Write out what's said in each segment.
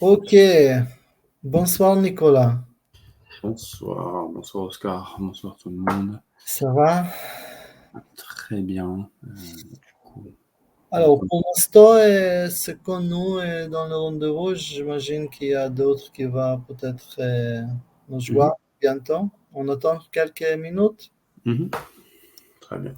Ok, bonsoir Nicolas, Bonsoir, bonsoir Oscar, bonsoir tout le monde. ça va? Très bien. Du coup, on Alors peut- pour l'instant, c'est comme nous dans le rendez-vous, j'imagine qu'il y a d'autres qui vont peut-être nous Mhm, joindre bientôt. On attend quelques minutes. mhm. Très bien.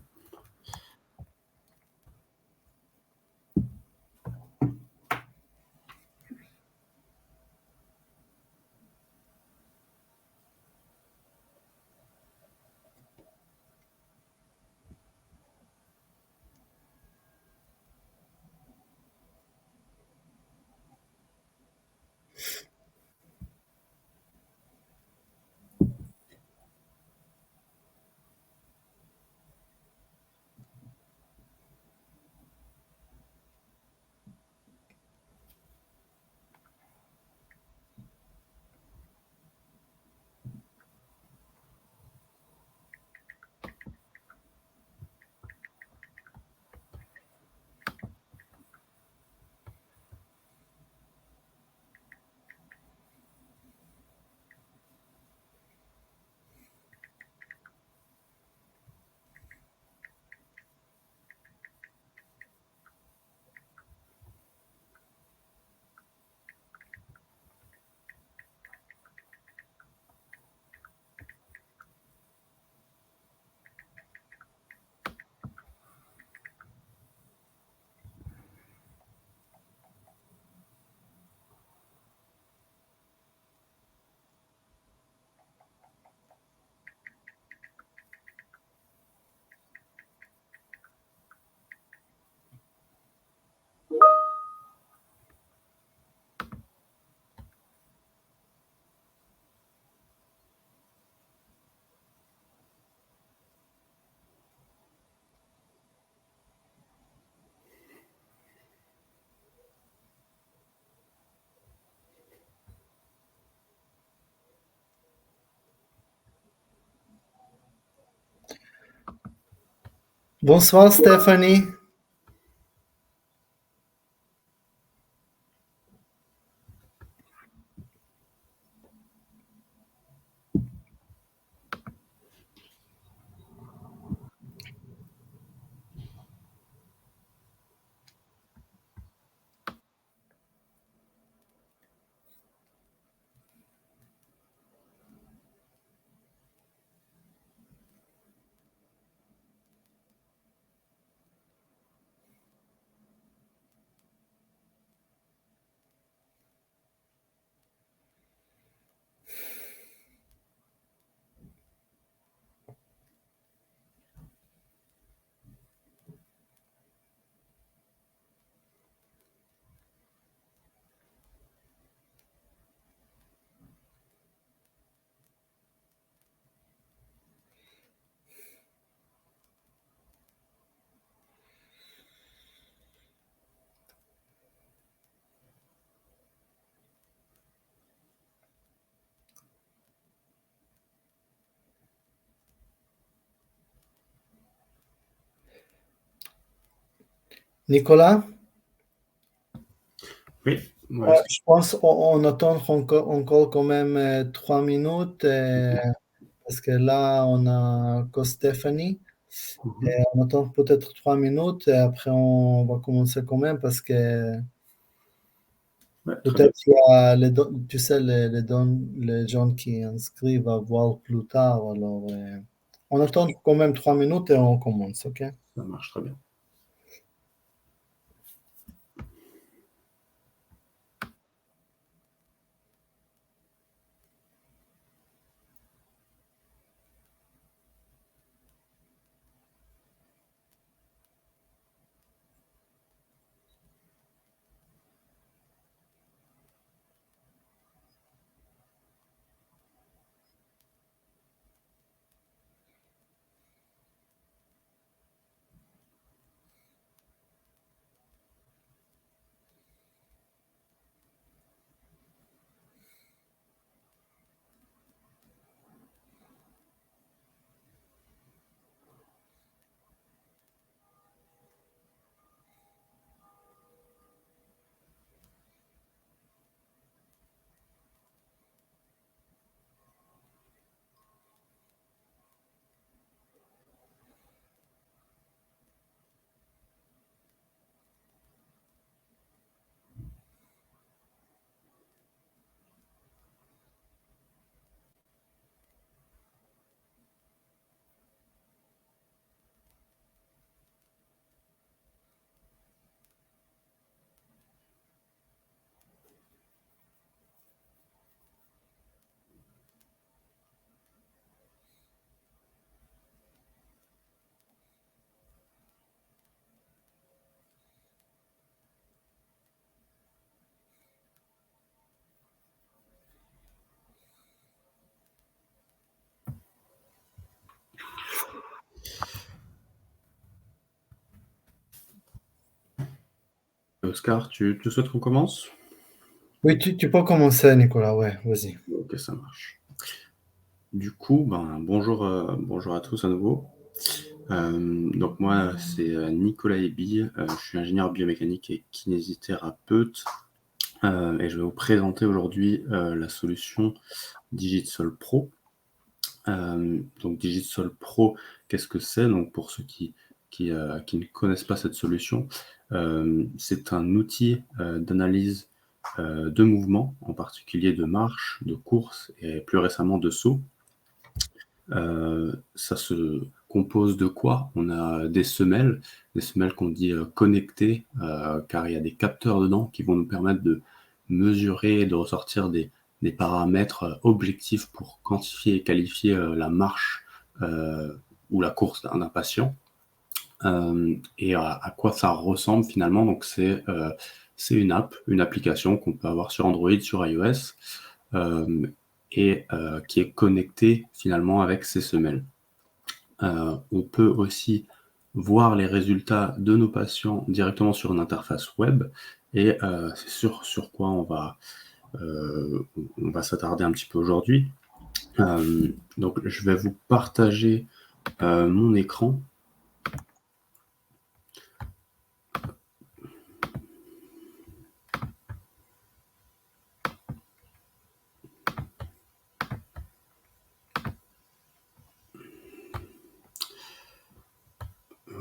Bonsoir Stéphanie. Nicolas, Oui, ouais, je pense qu'on attend encore quand même 3 minutes parce que là on a que Stéphanie. mhm. On attend peut-être 3 minutes et après on va commencer quand même parce que Ouais, très bien. peut-être il y a tu sais, les gens qui inscrivent à voir plus tard. Alors, on attend quand même 3 minutes et on commence, ok? Ça marche très bien. Oscar, tu souhaites qu'on commence? Oui, tu peux commencer, Nicolas, ouais, vas-y. Ok, ça marche. Du coup, bonjour à tous à nouveau. Donc moi, c'est Nicolas Ebi, je suis ingénieur biomécanique et kinésithérapeute, et je vais vous présenter aujourd'hui la solution DigitSol Pro. Donc DigitSol Pro, qu'est-ce que c'est? Donc pour ceux qui ne connaissent pas cette solution, c'est un outil d'analyse de mouvement, en particulier de marche, de course et plus récemment de saut. Ça se compose de quoi? On a des semelles qu'on dit connectées, car il y a des capteurs dedans qui vont nous permettre de mesurer et de ressortir des paramètres objectifs pour quantifier et qualifier la marche ou la course d'un patient. Et à quoi ça ressemble finalement? Donc c'est une application qu'on peut avoir sur Android, sur iOS, et qui est connectée finalement avec ces semelles. On peut aussi voir les résultats de nos patients directement sur une interface web, et c'est sur quoi on va s'attarder un petit peu aujourd'hui. Donc je vais vous partager mon écran.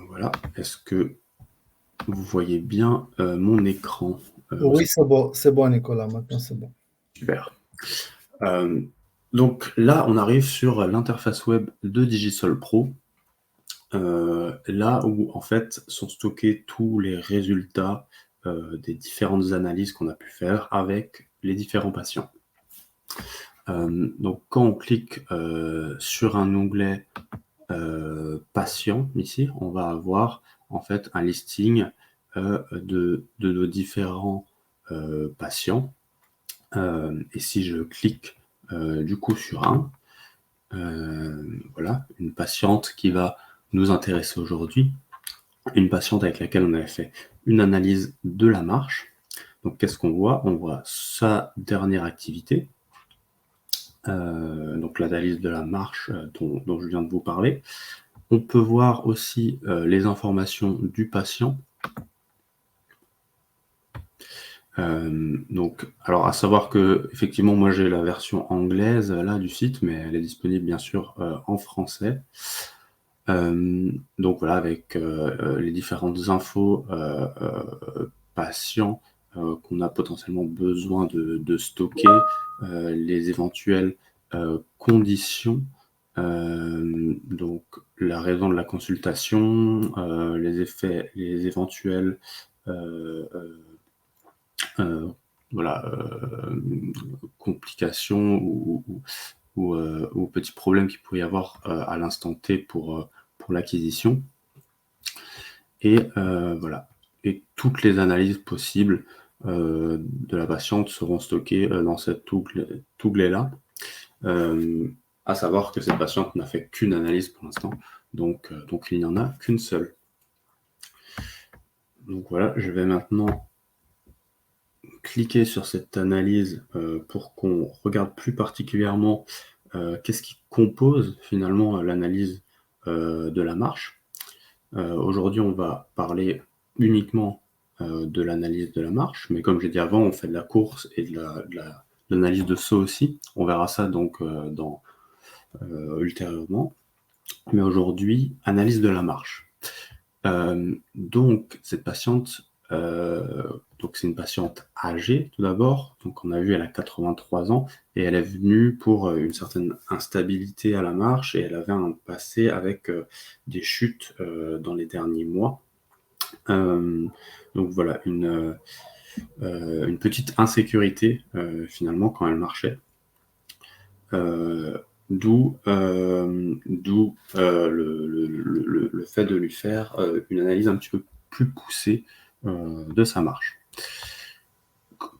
Voilà, est-ce que vous voyez bien mon écran? Oui, c'est bon, Nicolas, maintenant c'est bon. Super. Donc là, on arrive sur l'interface web de DigitSol Pro, là où en fait sont stockés tous les résultats des différentes analyses qu'on a pu faire avec les différents patients. Donc quand on clique sur un onglet patient ici, on va avoir en fait un listing de nos différents patients. Et si je clique du coup sur un, voilà, une patiente qui va nous intéresser aujourd'hui, une patiente avec laquelle on avait fait une analyse de la marche. Donc qu'est-ce qu'on voit? On voit sa dernière activité, donc l'analyse de la marche dont je viens de vous parler. On peut voir aussi les informations du patient. Donc, alors à savoir que effectivement, moi j'ai la version anglaise là du site, mais elle est disponible bien sûr en français. Donc voilà, avec les différentes infos patients qu'on a potentiellement besoin de stocker, les éventuelles conditions, donc la raison de la consultation, les éventuels voilà, complications ou petits problèmes qu'il pourrait y avoir à l'instant T pour l'acquisition. Et voilà. Et toutes les analyses possibles de la patiente seront stockées dans cet onglet-là. À savoir que cette patiente n'a fait qu'une analyse pour l'instant, donc il n'y en a qu'une seule. Donc voilà, je vais maintenant cliquer sur cette analyse pour qu'on regarde plus particulièrement qu'est-ce qui compose finalement l'analyse de la marche. Aujourd'hui, on va parler uniquement de l'analyse de la marche, mais comme j'ai dit avant, on fait de la course et de l'analyse de saut aussi. On verra ça donc ultérieurement. Mais aujourd'hui, analyse de la marche. Donc, cette patiente, donc c'est une patiente âgée tout d'abord. Donc, on a vu, elle a 83 ans et elle est venue pour une certaine instabilité à la marche, et elle avait un passé avec des chutes dans les derniers mois. Donc voilà, une petite insécurité finalement quand elle marchait. D'où le fait de lui faire une analyse un petit peu plus poussée de sa marche.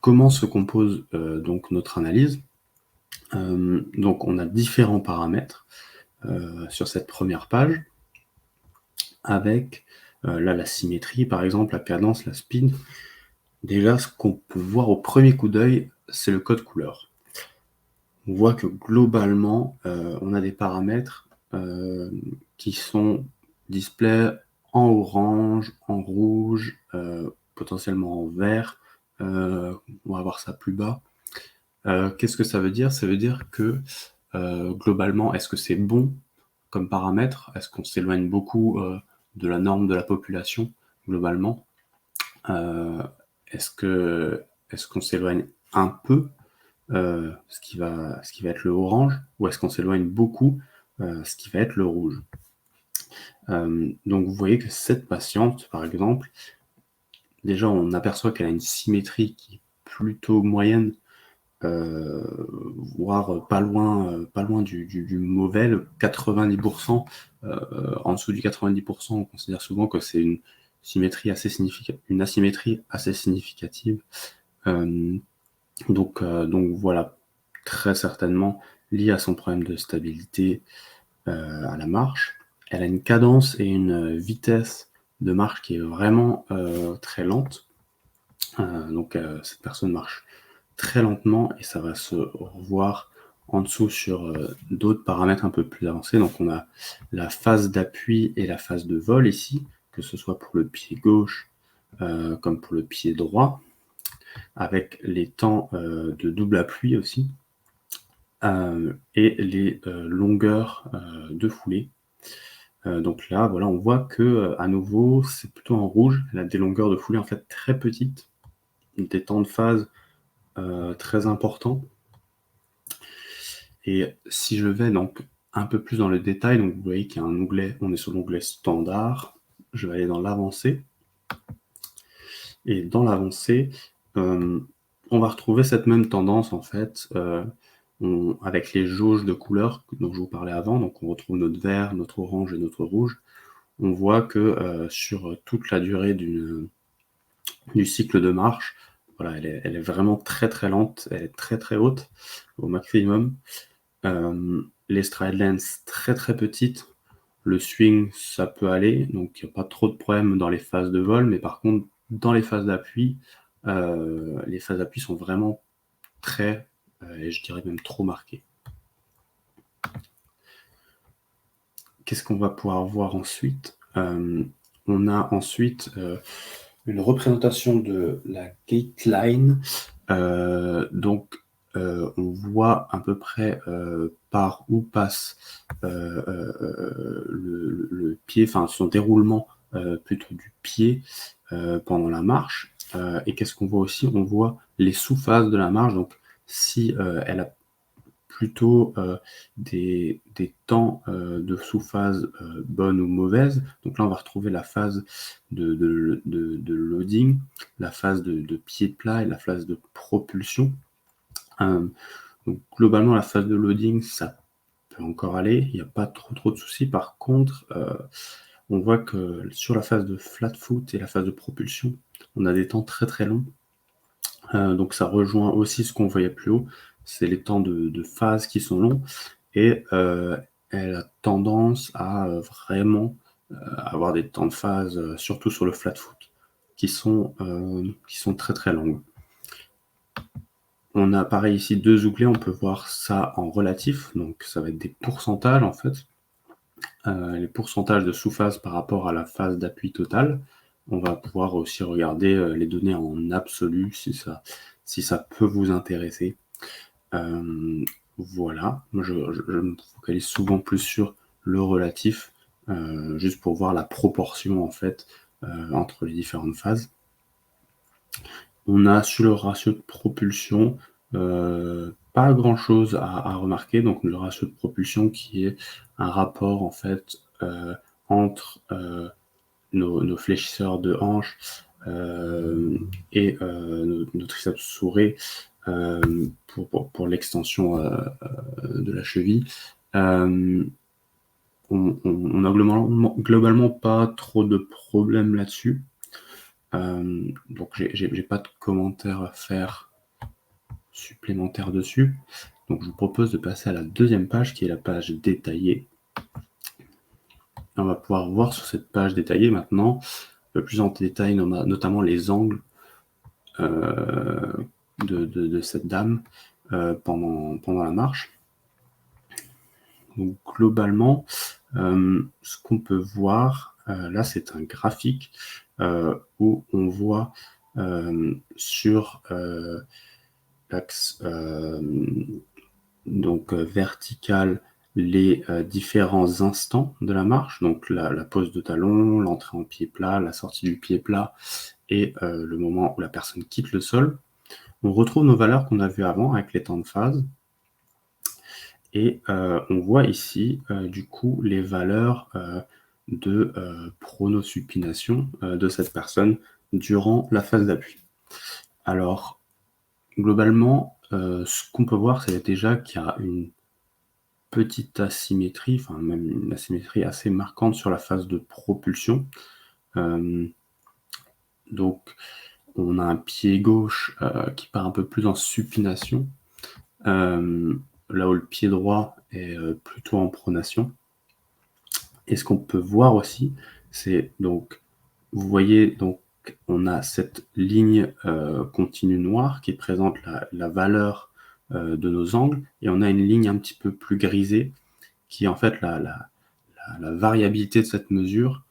Comment se compose donc notre analyse? Donc on a différents paramètres sur cette première page, avec là la symétrie par exemple, la cadence, la speed. Déjà, ce qu'on peut voir au premier coup d'œil, c'est le code couleur. On voit que globalement, on a des paramètres qui sont display en orange, en rouge, potentiellement en vert. On va voir ça plus bas. Qu'est-ce que ça veut dire? Ça veut dire que globalement, est-ce que c'est bon comme paramètre? Est-ce qu'on s'éloigne beaucoup de la norme de la population globalement? Est-ce qu'on s'éloigne un peu, ce qui va être le orange, ou est-ce qu'on s'éloigne beaucoup, ce qui va être le rouge? Donc vous voyez que cette patiente, par exemple, déjà on aperçoit qu'elle a une symétrie qui est plutôt moyenne, voire pas loin du mauvais. Le 90%, en dessous du 90%, on considère souvent que c'est une asymétrie assez significative. Donc voilà, très certainement lié à son problème de stabilité à la marche. Elle a une cadence et une vitesse de marche qui est vraiment très lente. Donc cette personne marche très lentement et ça va se revoir en dessous sur d'autres paramètres un peu plus avancés. Donc on a la phase d'appui et la phase de vol ici, que ce soit pour le pied gauche comme pour le pied droit, avec les temps de double appui aussi, et les longueurs de foulée. Donc là, voilà, on voit que à nouveau, c'est plutôt en rouge. Elle a des longueurs de foulée en fait très petites, des temps de phase très importants. Et si je vais donc un peu plus dans le détail, donc vous voyez qu'il y a un onglet, on est sur l'onglet standard. Je vais aller dans l'avancée. Et dans l'avancée, on va retrouver cette même tendance en fait, avec les jauges de couleurs dont je vous parlais avant. Donc on retrouve notre vert, notre orange et notre rouge. On voit que sur toute la durée du cycle de marche, voilà, elle est vraiment très très lente, elle est très très haute au maximum. Les stride lengths très très petites. Le swing, ça peut aller, donc il n'y a pas trop de problèmes dans les phases de vol, mais par contre, dans les phases d'appui sont vraiment très, et je dirais même trop marquées. Qu'est-ce qu'on va pouvoir voir ensuite? On a ensuite une représentation de la gait line. Donc, on voit à peu près par où passe le pied, enfin son déroulement plutôt du pied pendant la marche. Et qu'est-ce qu'on voit aussi? On voit les sous-phases de la marche. Donc, si elle a plutôt des temps de sous-phase bonnes ou mauvaises. Donc là, on va retrouver la phase de loading, la phase de pied plat et la phase de propulsion. Donc globalement, la phase de loading, ça peut encore aller, il n'y a pas trop de soucis. Par contre, on voit que sur la phase de flat foot et la phase de propulsion, on a des temps très très longs. Donc ça rejoint aussi ce qu'on voyait plus haut, c'est les temps de phase qui sont longs, et elle a tendance à vraiment avoir des temps de phase, surtout sur le flat foot, qui sont très très longs. On a pareil ici deux onglets, on peut voir ça en relatif, donc ça va être des pourcentages en fait, les pourcentages de sous-phase par rapport à la phase d'appui totale. On va pouvoir aussi regarder les données en absolu si ça peut vous intéresser. Voilà, moi je me focalise souvent plus sur le relatif, juste pour voir la proportion en fait entre les différentes phases. On a sur le ratio de propulsion pas grand chose à remarquer. Donc le ratio de propulsion qui est un rapport en fait entre nos fléchisseurs de hanches et nos triceps sourés pour l'extension de la cheville. On a globalement pas trop de problèmes là-dessus. Donc j'ai pas de commentaires à faire supplémentaires dessus. Donc je vous propose de passer à la deuxième page qui est la page détaillée. Et on va pouvoir voir sur cette page détaillée maintenant, le plus en détail, notamment les angles de cette dame pendant la marche. Donc globalement, ce qu'on peut voir, là c'est un graphique où on voit sur l'axe vertical les différents instants de la marche, donc la pose de talon, l'entrée en pied plat, la sortie du pied plat et le moment où la personne quitte le sol. On retrouve nos valeurs qu'on a vues avant avec les temps de phase. Et on voit ici, du coup, les valeurs de pronosupination de cette personne durant la phase d'appui. Alors, globalement, ce qu'on peut voir, c'est déjà qu'il y a une petite asymétrie, enfin même une asymétrie assez marquante sur la phase de propulsion. Donc, on a un pied gauche qui part un peu plus en supination, là où le pied droit est plutôt en pronation. Et ce qu'on peut voir aussi, c'est donc, vous voyez, donc on a cette ligne continue noire qui présente la valeur de nos angles, et on a une ligne un petit peu plus grisée qui est en fait la variabilité de cette mesure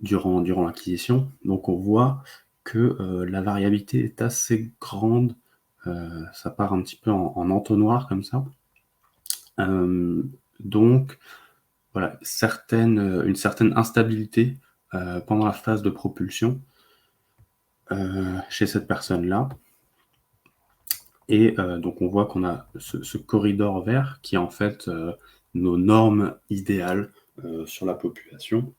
durant l'acquisition. Donc on voit que la variabilité est assez grande, ça part un petit peu en entonnoir comme ça. Donc voilà, une certaine instabilité pendant la phase de propulsion chez cette personne-là. Et donc on voit qu'on a ce corridor vert qui est en fait nos normes idéales sur la population.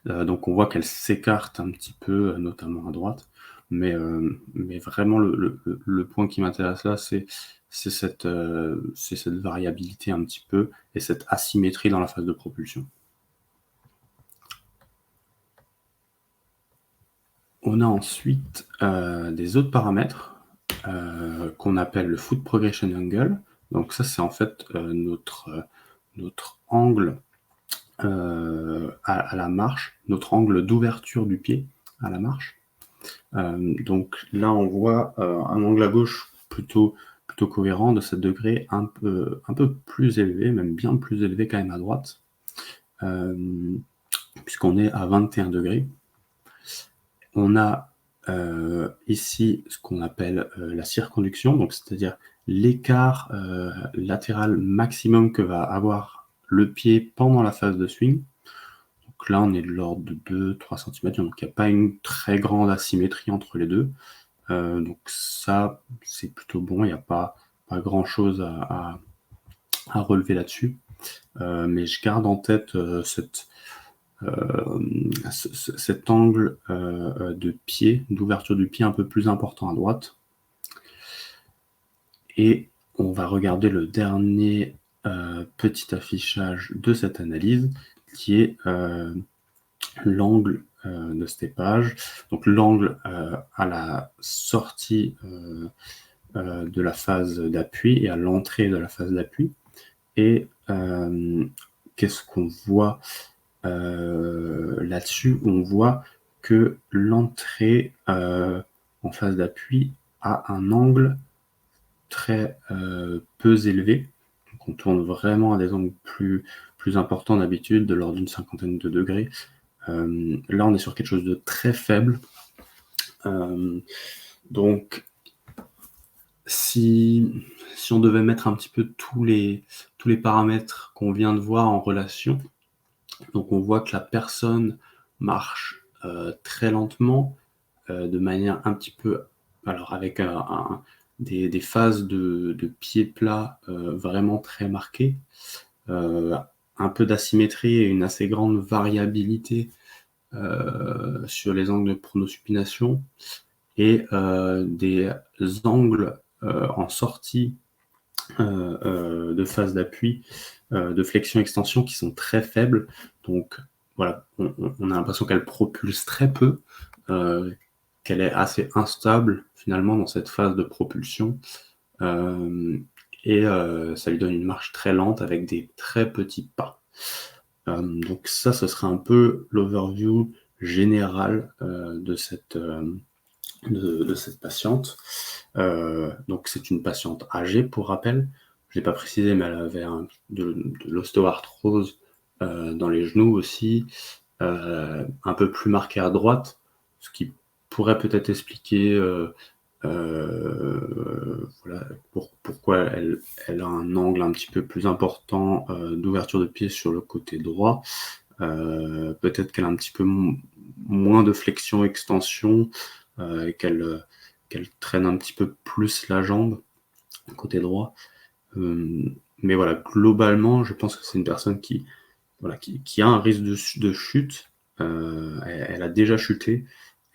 Donc on voit qu'elle s'écarte un petit peu, notamment à droite. Mais vraiment le point qui m'intéresse là, c'est cette variabilité un petit peu et cette asymétrie dans la phase de propulsion. On a ensuite des autres paramètres qu'on appelle le foot progression angle. Donc ça, c'est en fait notre angle à la marche, notre angle d'ouverture du pied à la marche. Donc là, on voit un angle à gauche plutôt cohérent de 7 degrés, un peu plus élevé, même bien plus élevé quand même à droite, puisqu'on est à 21 degrés. On a ici ce qu'on appelle la circonduction, donc c'est-à-dire l'écart latéral maximum que va avoir le pied pendant la phase de swing. Donc là, on est de l'ordre de 2-3 cm, donc il n'y a pas une très grande asymétrie entre les deux. Donc ça, c'est plutôt bon, il n'y a pas grand-chose à relever là-dessus. Mais je garde en tête cet angle de pied, d'ouverture du pied un peu plus important à droite. Et on va regarder le dernier petit affichage de cette analyse, qui est l'angle de steppage. Donc l'angle à la sortie de la phase d'appui et à l'entrée de la phase d'appui. Et qu'est-ce qu'on voit là-dessus? On voit que l'entrée en phase d'appui a un angle très peu élevé. Donc on tourne vraiment à des angles plus importants d'habitude, de l'ordre d'une 50aine de degrés. Là, on est sur quelque chose de très faible. Donc, si on devait mettre un petit peu tous les paramètres qu'on vient de voir en relation, donc on voit que la personne marche très lentement, de manière un petit peu, alors avec des phases de pied plat vraiment très marquées, un peu d'asymétrie et une assez grande variabilité sur les angles de pronosupination et des angles en sortie de phase d'appui, de flexion-extension qui sont très faibles. Donc voilà, on a l'impression qu'elle propulse très peu, qu'elle est assez instable finalement dans cette phase de propulsion. Et ça lui donne une marche très lente avec des très petits pas. Donc ça, ce serait un peu l'overview générale de cette patiente. Donc c'est une patiente âgée, pour rappel. Je l'ai pas précisé, mais elle avait de l'ostéoarthrose dans les genoux aussi, un peu plus marquée à droite, ce qui pourrait peut-être expliquer voilà, pourquoi elle a un angle un petit peu plus important d'ouverture de pied sur le côté droit. Peut-être qu'elle a un petit peu moins de flexion-extension et qu'elle traîne un petit peu plus la jambe côté droit. Mais voilà, globalement, je pense que c'est une personne qui a un risque de chute. Elle a déjà chuté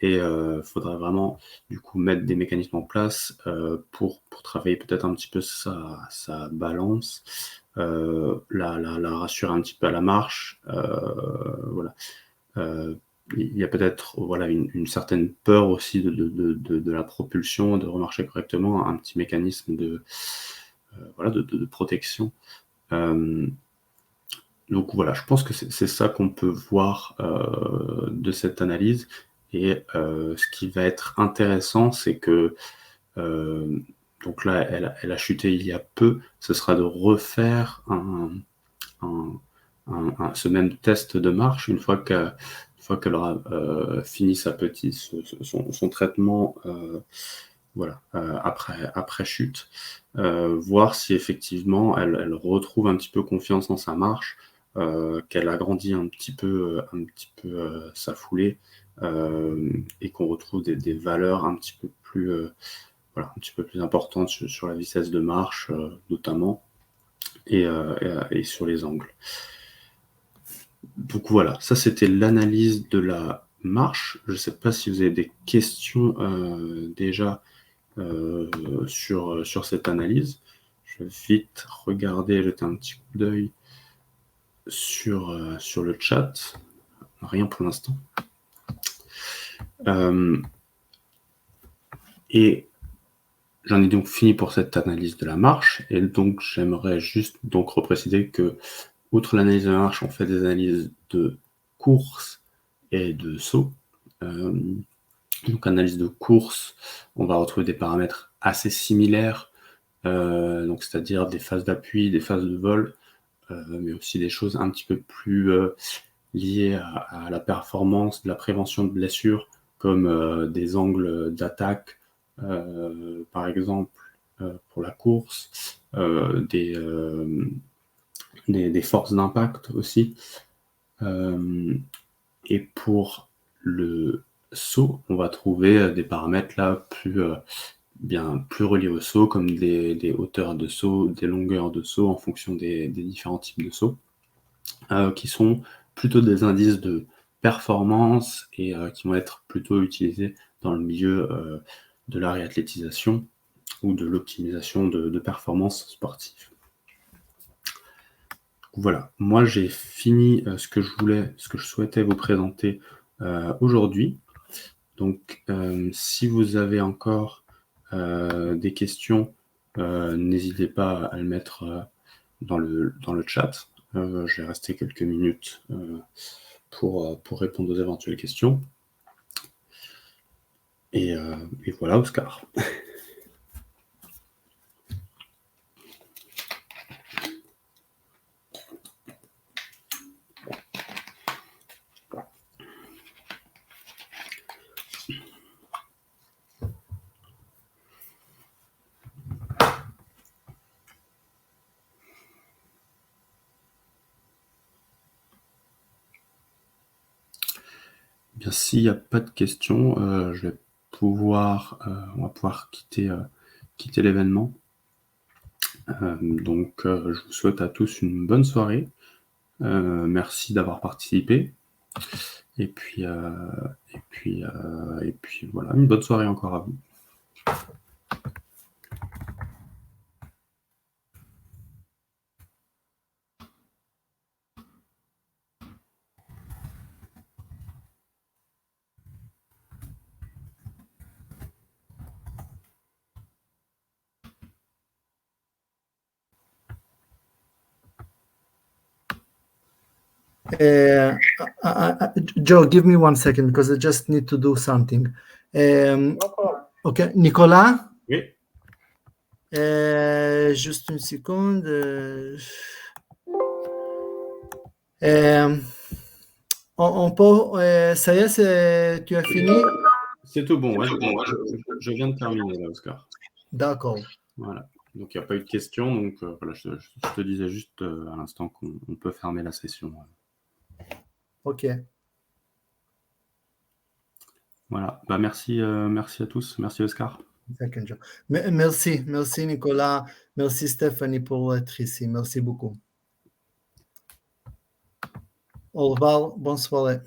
et faudrait vraiment du coup mettre des mécanismes en place pour travailler peut-être un petit peu sa balance, la rassurer un petit peu à la marche. Voilà. Il y a peut-être voilà, une certaine peur aussi de la propulsion, de remarcher correctement, un petit mécanisme voilà, de protection. Donc voilà, je pense que c'est ça qu'on peut voir de cette analyse. Et ce qui va être intéressant, c'est que donc là, elle a chuté il y a peu. Ce sera de refaire ce même test de marche une fois qu'elle aura fini son traitement voilà, après chute, voir si effectivement elle retrouve un petit peu confiance en sa marche, qu'elle agrandit un petit peu sa foulée, et qu'on retrouve des valeurs un petit peu plus voilà, un petit peu plus importantes sur la vitesse de marche, notamment, et sur les angles. Donc voilà, ça c'était l'analyse de la marche. Je ne sais pas si vous avez des questions déjà sur cette analyse. Je vais vite regarder, jeter un petit coup d'œil sur le chat. Rien pour l'instant. Et j'en ai donc fini pour cette analyse de la marche. Et donc j'aimerais juste donc repréciser que, outre l'analyse de la marche, on fait des analyses de course et de saut. Donc analyse de course, on va retrouver des paramètres assez similaires, donc c'est-à-dire des phases d'appui, des phases de vol, mais aussi des choses un petit peu plus liées à la performance, de la prévention de blessures, comme des angles d'attaque, par exemple, pour la course, des forces d'impact aussi. Et pour le saut, on va trouver des paramètres là plus reliés au saut, comme des hauteurs de saut, des longueurs de saut en fonction des différents types de sauts, qui sont plutôt des indices de performance et qui vont être plutôt utilisés dans le milieu de la réathlétisation ou de l'optimisation de performance sportive. Voilà, moi j'ai fini ce que je souhaitais vous présenter aujourd'hui. Donc si vous avez encore des questions, n'hésitez pas à le mettre dans le chat. Je vais rester quelques minutes pour répondre aux éventuelles questions. Et voilà, Oscar. Bien, s'il n'y a pas de questions, on va pouvoir quitter l'événement. Donc, je vous souhaite à tous une bonne soirée. Merci d'avoir participé. Et puis voilà, une bonne soirée encore à vous. Joe, give me 1 second because I just need to do something. Ok, Nicolas? Oui. Juste une seconde. On peut, ça y est, tu as fini? C'est tout bon, ouais, je viens de terminer là, Oscar. D'accord. Voilà. Donc il n'y a pas eu de questions, donc voilà, je te disais juste à l'instant qu'on peut fermer la session. Ok. Voilà. Bah, merci à tous. Merci Oscar. Second, Joe. Merci Nicolas. Merci Stéphanie pour être ici. Merci beaucoup. Au revoir. Bonne soirée.